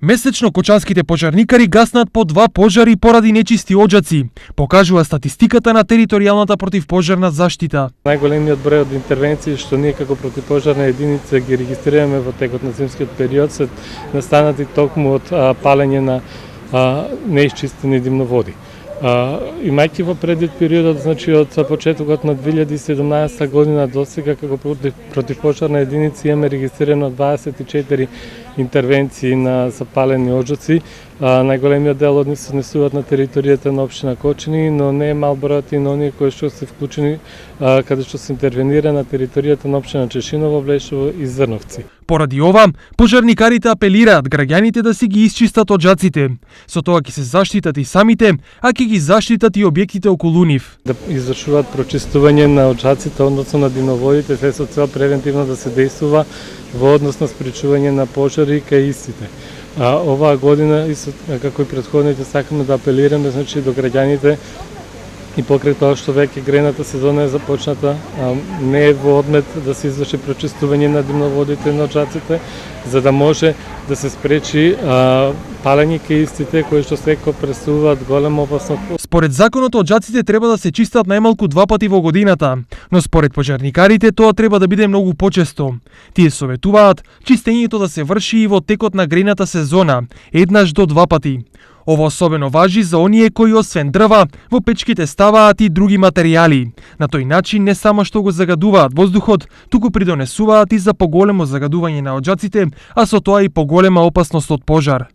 Месечно кочанските пожарникари гаснат по 2 пожари поради нечисти оджаци, покажува статистиката на територијалната противпожарна заштита. Најголемиот број од интервенции што ние како противпожарна единица ги регистрираме во текот на зимскиот период се настанати токму од палење на неисчистени димноводи. Имајќи во предвид периодот, значи од почетокот на 2017 година до сега како противпожарна единица имаме регистрирано 24 интервенции на запалени оджаци. Најголемиот дел од нив се однесуваат на територијата на општина Кочани, но не е мал бројот и на оние кои што се вклучени каде што се интервенира на територијата на општина Чешиново, Влешево и Зрновци. Поради ова, пожарникарите апелираат граѓаните да си ги исчистат оджаците. Со тоа ќе се заштитат и самите, а ќе ги заштитат и објектите околу нив. Да извршуваат прочистување на оджаците, односно на димноводите, се со цел превентивно да се действува во однос на спречување на пожари кај истите. Оваа година, како и претходните, сакаме да апелираме до граѓаните и покрај тоа што веќе грејната сезона е започната, не е во одмет да се изврши прочистување на димноводите на оджаците, за да може да се спречи палење кај истите кои што секој представуваат голема опасност. Според законот оджаците треба да се чистат најмалку 2 пати во годината, но според пожарникарите тоа треба да биде многу почесто. Тие советуваат чистењето да се врши и во текот на грејната сезона, еднаш до 2 пати. Ова особено важи за оние кои освен дрва во печките ставаат и други материјали. На тој начин не само што го загадуваат воздухот, туку придонесуваат и за поголемо загадување на оджаците, а со тоа и поголема опасност од пожар.